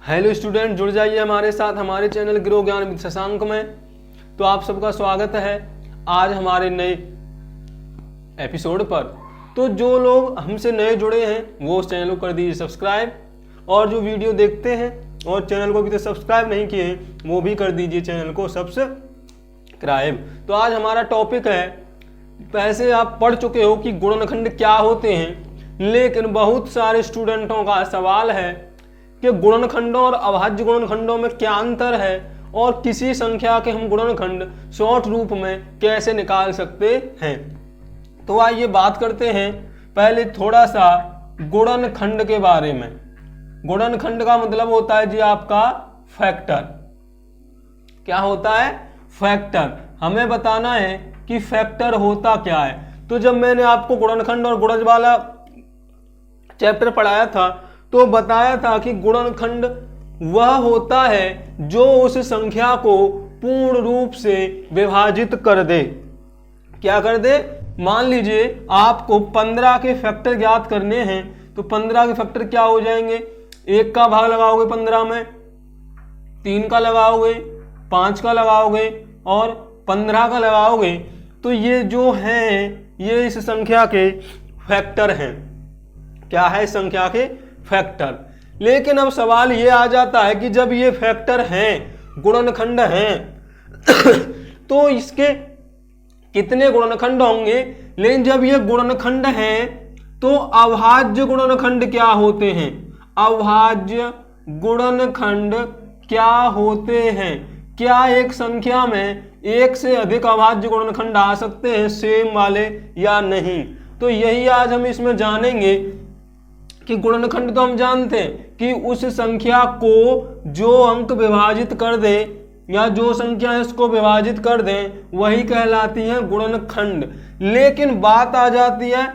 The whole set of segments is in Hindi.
हेलो स्टूडेंट, जुड़ जाइए हमारे साथ हमारे चैनल ग्रो ज्ञान विद शशांक में। तो आप सबका स्वागत है आज हमारे नए एपिसोड पर। तो जो लोग हमसे नए जुड़े हैं वो उस चैनल को कर दीजिए सब्सक्राइब, और जो वीडियो देखते हैं और चैनल को अभी तक सब्सक्राइब नहीं किए हैं वो भी कर दीजिए चैनल को सब्सक्राइब। तो आज हमारा टॉपिक है, वैसे आप पढ़ चुके हो कि गुणनखंड क्या होते हैं, लेकिन बहुत सारे स्टूडेंटों का सवाल है कि गुणनखंडों और अभाज्य गुणनखंडों में क्या अंतर है और किसी संख्या के हम गुणनखंड शॉर्ट रूप में कैसे निकाल सकते हैं। तो आइए बात करते हैं पहले थोड़ा सा गुणनखंड के बारे में। गुणनखंड का मतलब होता है जी आपका फैक्टर। क्या होता है? फैक्टर। हमें बताना है कि फैक्टर होता क्या है। तो जब मैंने आपको गुणनखंड और गुणज वाला चैप्टर पढ़ाया था तो बताया था कि गुणनखंड वह होता है जो उस संख्या को पूर्ण रूप से विभाजित कर दे। क्या कर दे? मान लीजिए आपको 15 के फैक्टर ज्ञात करने हैं, तो 15 के फैक्टर क्या हो जाएंगे? 1 का भाग लगाओगे 15 में, 3 का लगाओगे, 5 का लगाओगे और 15 का लगाओगे, तो ये जो हैं ये इस संख्या के फैक्टर हैं। क्या है? संख्या के फैक्टर। लेकिन अब सवाल ये आ जाता है कि जब ये फैक्टर हैं, गुणनखंड हैं तो इसके कितने गुणनखंड होंगे? लेकिन जब ये गुणनखंड हैं तो अभाज्य गुणनखंड क्या होते हैं? अभाज्य गुणनखंड क्या होते हैं? क्या एक संख्या में एक से अधिक अभाज्य गुणनखंड आ सकते हैं सेम वाले या नहीं? तो यही आज हम इसमें जानेंगे कि गुणनखंड तो हम जानते हैं कि उस संख्या को जो अंक विभाजित कर दे या जो संख्या इसको विभाजित कर दें वही कहलाती है गुणनखंड। लेकिन बात आ जाती है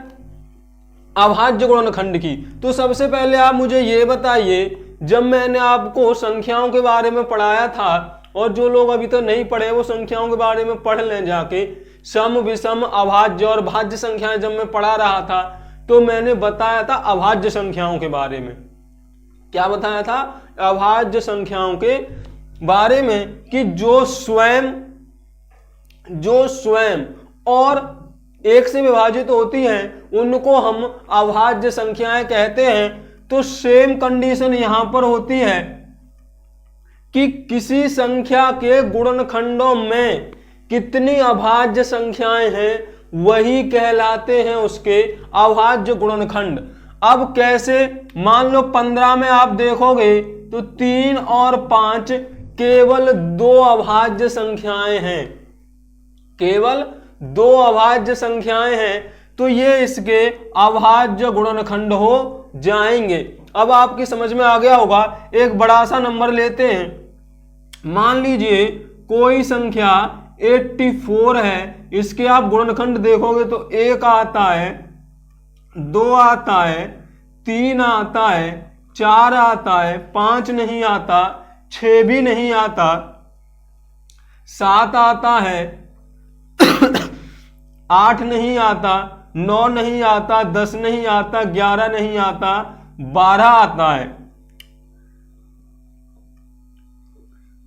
अभाज्य गुणनखंड की। तो सबसे पहले आप मुझे ये बताइए, जब मैंने आपको संख्याओं के बारे में पढ़ाया था, और जो लोग अभी तक नहीं पढ़े वो संख्याओं के बारे में पढ़ लें जाके, सम विषम अभाज्य और भाज्य संख्याएं जब मैं पढ़ा रहा था तो मैंने बताया था अभाज्य संख्याओं के बारे में। क्या बताया था? अभाज्य संख्याओं के बारे में कि जो स्वयं और एक से विभाजित होती हैं उनको हम अभाज्य संख्याएं कहते हैं। तो सेम कंडीशन यहां पर होती है कि किसी संख्या के गुणनखंडों में कितनी अभाज्य संख्याएं हैं वही कहलाते हैं उसके अभाज्य गुणनखंड। अब कैसे? मान लो 15 में आप देखोगे तो 3 और 5 केवल 2 अभाज्य संख्याएं हैं, केवल 2 अभाज्य संख्याएं हैं, तो ये इसके अभाज्य गुणनखंड हो जाएंगे। अब आपकी समझ में आ गया होगा। एक बड़ा सा नंबर लेते हैं, मान लीजिए कोई संख्या 84 है, इसके आप गुणनखंड देखोगे तो 1 आता है, 2 आता है, 3 आता है, 4 आता है, 5 नहीं आता, 6 भी नहीं आता, 7 आता है 8 नहीं आता, 9 नहीं आता, 10 नहीं आता, 11 नहीं आता, 12 आता है।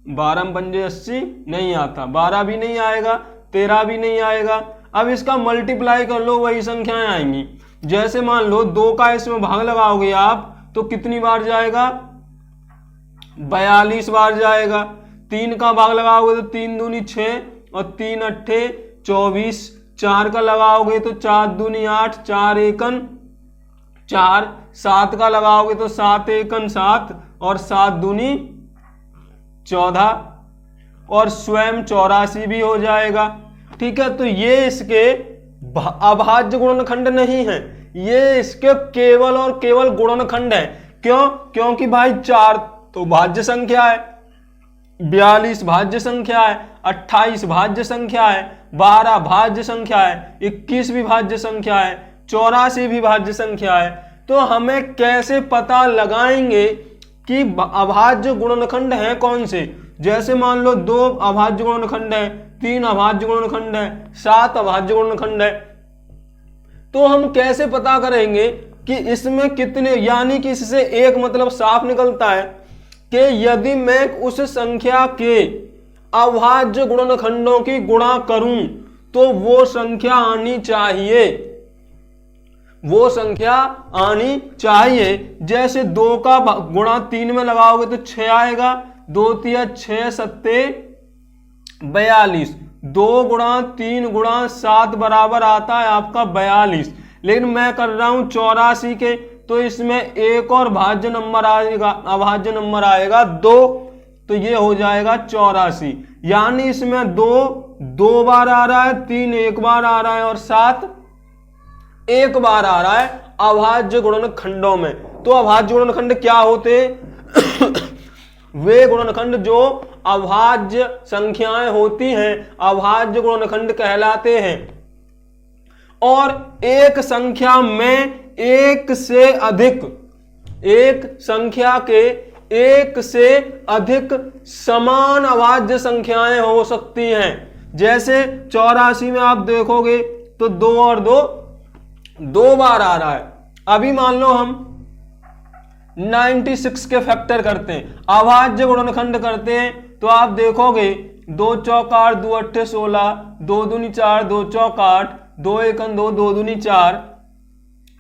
12 पंजे 80 नहीं आता, 12 भी नहीं आएगा, 13 भी नहीं आएगा। अब इसका मल्टीप्लाई कर लो, वही संख्याएं आएंगी। जैसे मान लो 2 का इसमें भाग लगाओगे आप तो कितनी बार जाएगा? 42 बार जाएगा। 3 का भाग लगाओगे तो 3 दूनी 6 और 3 अट्ठे 24। 4 का लगाओगे तो 4 दूनी 8, 4 एकन 4। 7 का लगाओगे तो 7 एकन 7 और 7 दूनी 14 और स्वयं 84 भी हो जाएगा। ठीक है, तो ये इसके अभाज्य गुणनखंड नहीं है, ये इसके केवल और केवल गुणनखंड है। क्यों? क्योंकि भाई 4 तो भाज्य संख्या है, 42 भाज्य संख्या है, 28 भाज्य संख्या है, 12 भाज्य संख्या है, 21 भी भाज्य संख्या है, 84 भी भाज्य संख्या है। तो हमें कैसे पता लगाएंगे कि अभाज्य गुणनखंड है कौन से? जैसे मान लो 2 अभाज्य गुणनखंड है, 3 अभाज्य गुणनखंड है, 7 अभाज्य गुणनखंड है, तो हम कैसे पता करेंगे कि इसमें कितने, यानी कि इससे एक मतलब साफ निकलता है कि यदि मैं उस संख्या के अभाज्य गुणनखंडों की गुणा करूं तो वो संख्या आनी चाहिए, वो संख्या आनी चाहिए। जैसे 2 का गुणा 3 में लगाओगे तो 6 आएगा, 2 तिया 6 सत्ते 42, 2 गुणा 3 गुणा 7 बराबर आता है आपका 42। लेकिन मैं कर रहा हूं 84 के, तो इसमें एक और भाज्य नंबर आएगा, अभाज्य नंबर आएगा 2, तो ये हो जाएगा 84। यानी इसमें 2 बार आ रहा है, 3 एक बार आ रहा है और 7 एक बार आ रहा है अभाज्य गुणनखंडों में। तो अभाज्य गुणनखंड क्या होते वे गुणनखंड जो अभाज्य संख्याएं होती हैं अभाज्य गुणनखंड कहलाते हैं। और एक संख्या में एक से अधिक, एक संख्या के एक से अधिक समान अभाज्य संख्याएं हो सकती हैं। जैसे 84 में आप देखोगे तो 2 और 2 बार आ रहा है। अभी मान लो हम 96 के फैक्टर करते हैं, अभाज्य गुणनखंड करते हैं, तो आप देखोगे 2 चौक 8, 2 अट्ठे 16, 2 दूनी 4, 2 चौक 8, 2 एकन 2, 2 दूनी 4,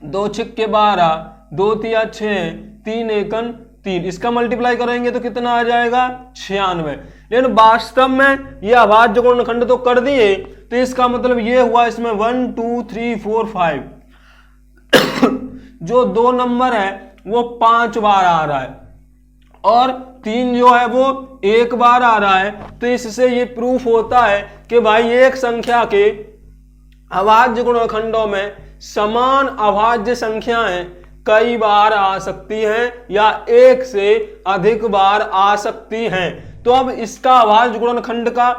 2 छिक्के 12, 2 तिया 6, 3 एकन 3। इसका मल्टीप्लाई करेंगे तो कितना आ जाएगा 96। लेकिन वास्तव में ये अभाज्य गुणनखंड तो कर दिए, तो इसका मतलब ये हुआ इसमें 1 2 3 4 5 जो 2 नंबर है वो 5 बार आ रहा है और 3 जो है वो 1 बार आ रहा है। तो इससे ये प्रूफ होता है कि भाई एक संख्या के अभाज्य गुणनखंडों में समान अभाज्य संख्याएं कई बार आ सकती हैं या एक से अधिक बार आ सकती हैं। तो अब इसका अभाज्य गुणनखंड का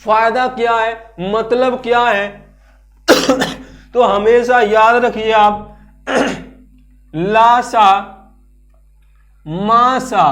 फायदा क्या है, मतलब क्या है तो हमेशा याद रखिए आप लासा मासा,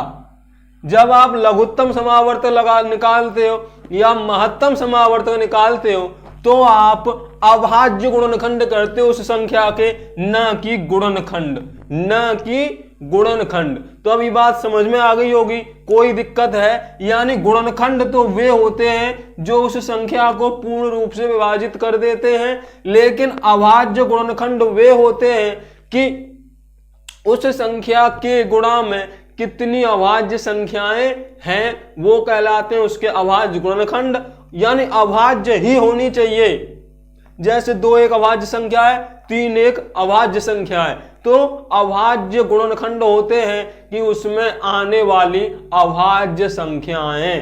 जब आप लघुत्तम समावर्तक निकालते हो या महत्तम समावर्तक निकालते हो तो आप अभाज्य गुणनखंड करते हो उस संख्या के, न कि गुणनखंड, न कि गुणनखंड। तो अब ये बात समझ में आ गई होगी, कोई दिक्कत है? यानी गुणनखंड तो वे होते हैं जो उस संख्या को पूर्ण रूप से विभाजित कर देते हैं, लेकिन अभाज्य गुणनखंड वे होते हैं कि उस संख्या के गुणा में कितनी अभाज्य संख्याएं हैं वो कहलाते हैं उसके अभाज्य गुणनखंड। यानी अभाज्य ही होनी चाहिए। जैसे 2 एक अभाज्य संख्या है, 3 एक अभाज्य संख्या है, तो अभाज्य गुणनखंड होते हैं कि उसमें आने वाली अभाज्य संख्याएं,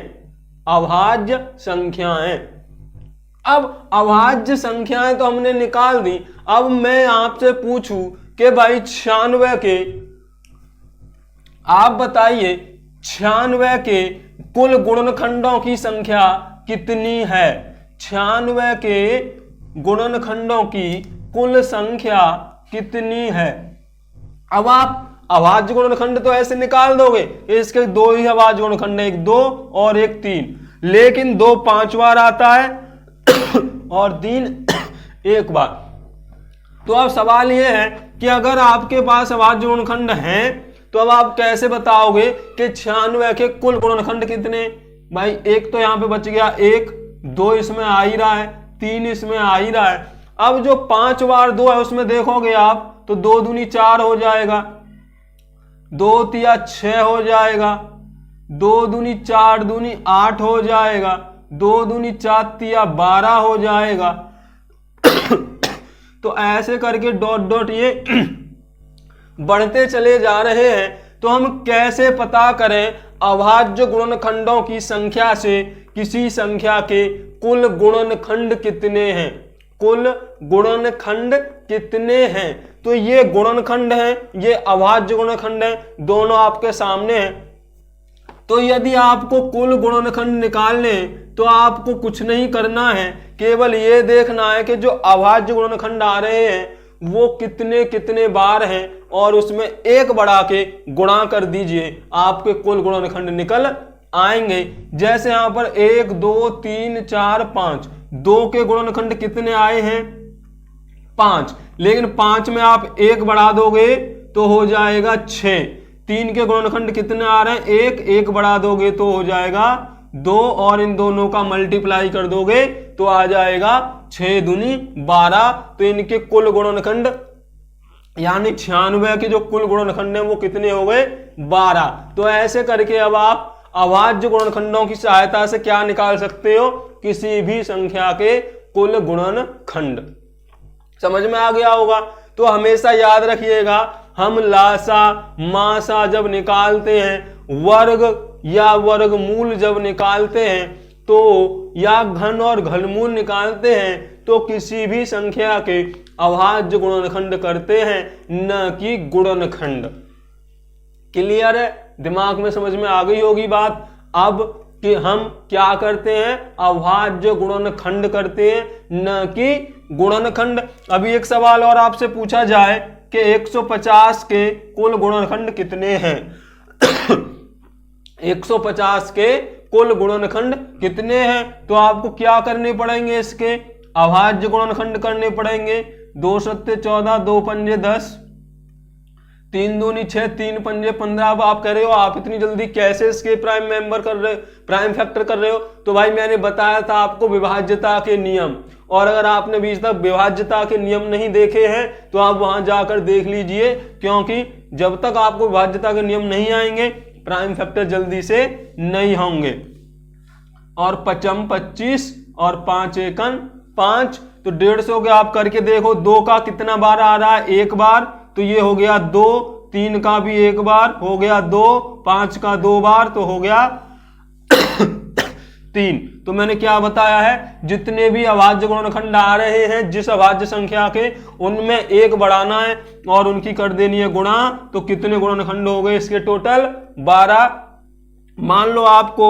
अभाज्य संख्याएं। अब अभाज्य संख्याएं तो हमने निकाल दी। अब मैं आपसे पूछूं कि भाई 96 के, आप बताइए 96 के कुल गुणनखंडों की संख्या कितनी है? 96 के गुणनखंडों की कुल संख्या कितनी है? अब आप अभाज्य गुणनखंड तो ऐसे निकाल दोगे, इसके 2 ही अभाज्य गुणनखंड, एक 2 और एक 3, लेकिन 2 5 बार आता है और 3 1 बार। तो अब सवाल यह है कि अगर आपके पास अभाज्य गुणनखंड हैं तो अब आप कैसे बताओगे कि 96 के कुल गुणनखंड कितने? भाई एक तो यहां पे बच गया, 1 2 इसमें आ ही रहा है, 3 इसमें आ ही रहा है। अब जो 5 बार 2 है उसमें देखोगे आप तो 2 दूनी 4 हो जाएगा, 2 तिया 6 हो जाएगा, 2 दूनी 4 दूनी 8 हो जाएगा, 2 दूनी 4 तिया 12 हो जाएगा। तो ऐसे करके डॉट डॉट ये बढ़ते चले जा रहे हैं। तो हम कैसे पता करें अभाज्य गुणनखंडों की संख्या से किसी संख्या के कुल गुणनखंड कितने हैं? कुल गुणनखंड कितने हैं? तो ये गुणनखंड हैं, ये अभाज्य गुणनखंड हैं, दोनों आपके सामने हैं। तो यदि आपको कुल गुणनखंड निकालने तो आपको कुछ नहीं करना है, केवल ये देखना है कि जो अभाज्य गुणनखंड आ रहे हैं वो कितने कितने बार हैं और उसमें 1 बढ़ा के गुणा कर दीजिए, आपके कुल गुणनखंड निकल आएंगे। जैसे यहां पर 1 2 3 4 5, 2 के गुणनखंड कितने आए हैं? 5, लेकिन 5 में आप 1 बढ़ा दोगे तो हो जाएगा 6, 3 के गुणनखंड कितने आ रहे हैं? 1, 1 बढ़ा दोगे तो हो जाएगा 2 और इन दोनों का मल्टीप्लाई कर दोगे तो आ जाएगा 6 दूनी 12। तो इनके कुल गुणनखंड यानी 96 के जो कुल गुणनखंड है वो कितने हो गए? 12। तो ऐसे करके अब आप अभाज्य गुणनखंडों की सहायता से क्या निकाल सकते हो? किसी भी संख्या के कुल गुणनखंड। समझ में आ गया होगा। तो हमेशा याद रखिएगा, हम लासा मासा जब निकालते हैं, वर्ग या वर्गमूल जब निकालते हैं, तो या घन और घनमूल निकालते हैं, तो किसी भी संख्या के अभाज्य गुणनखंड करते हैं, न कि गुणनखंड। क्लियर है? दिमाग में समझ में आ गई होगी बात। अब कि हम क्या करते हैं? अभाज्य गुणनखंड करते हैं, न कि गुणनखंड। अभी एक सवाल और आपसे पूछा जाए कि 150 के कुल गुणनखंड कितने हैं? 150 के कुल गुणनखंड कितने हैं? तो आपको क्या करने पड़ेंगे? इसके अभाज्य गुणनखंड करने पड़ेंगे। 2 सत्ते 14, 2 पंजे 10, 3 दूनी 6, 3 पंजे 15। अब आप कह रहे हो आप इतनी जल्दी कैसे इसके प्राइम मेंबर कर रहे, प्राइम फैक्टर कर रहे हो? तो भाई मैंने बताया था आपको विभाज्यता के नियम, और अगर आपने बीच तक विभाज्यता के नियम नहीं देखे हैं तो आप वहां जाकर देख लीजिए, क्योंकि जब तक आपको विभाज्यता के नियम नहीं आएंगे प्राइम फैक्टर जल्दी से नहीं होंगे। और 5 25 और 5 एकन 5, तो 150 के आप करके देखो। 2 का कितना बार आ रहा है? 1 बार, तो ये हो गया 2। 3 का भी 1 बार हो गया 2। 5 का 2 बार तो हो गया 3। तो मैंने क्या बताया है? जितने भी अभाज्य गुणनखंड आ रहे हैं जिस अभाज्य संख्या के, उनमें 1 बढ़ाना है और उनकी कर देनी है गुणा। तो कितने गुणनखंड हो गए इसके? टोटल 12। मान लो आपको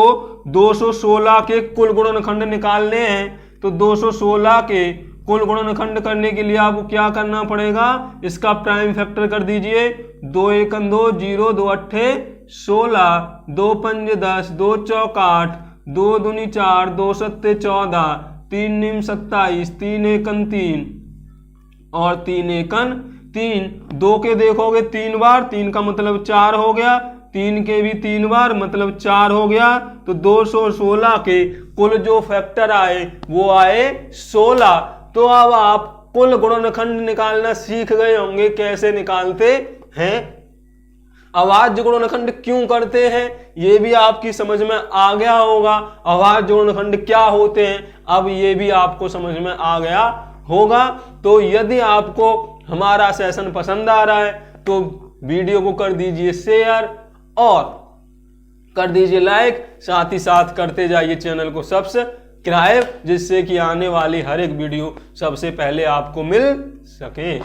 216 के कुल गुणनखंड निकालने हैं, तो 216 के कुल गुणनखंड करने के लिए आपको क्या करना पड़ेगा? इसका प्राइम फैक्टर कर दीजिए। 2 एकन 2, 0, 2 अट्ठे 16, 2 पंजे 10, 2 चौक 8, 2 दूनी 4, 2 सत्ते 14, 3 नीम 27, 3 एकन 3 और 3 एकन 3। 2 के देखोगे 3 बार, 3 का मतलब 4 हो गया। 3 के भी 3 बार मतलब 4 हो गया। तो 216 के कुल जो फैक्टर आए वो आए 16। तो अब आप कुल गुणनखंड निकालना सीख गए होंगे कैसे निकालते हैं। अभाज्य गुणनखंड क्यों करते हैं ये भी आपकी समझ में आ गया होगा। अभाज्य गुणनखंड क्या होते हैं अब ये भी आपको समझ में आ गया होगा। तो यदि आपको हमारा सेशन पसंद आ रहा है तो वीडियो को कर दीजिए शेयर और कर दीजिए लाइक, साथ ही साथ करते जाइए चैनल को सब्सक्राइब, जिससे कि आने वाली हर एक वीडियो सबसे पहले आपको मिल सके।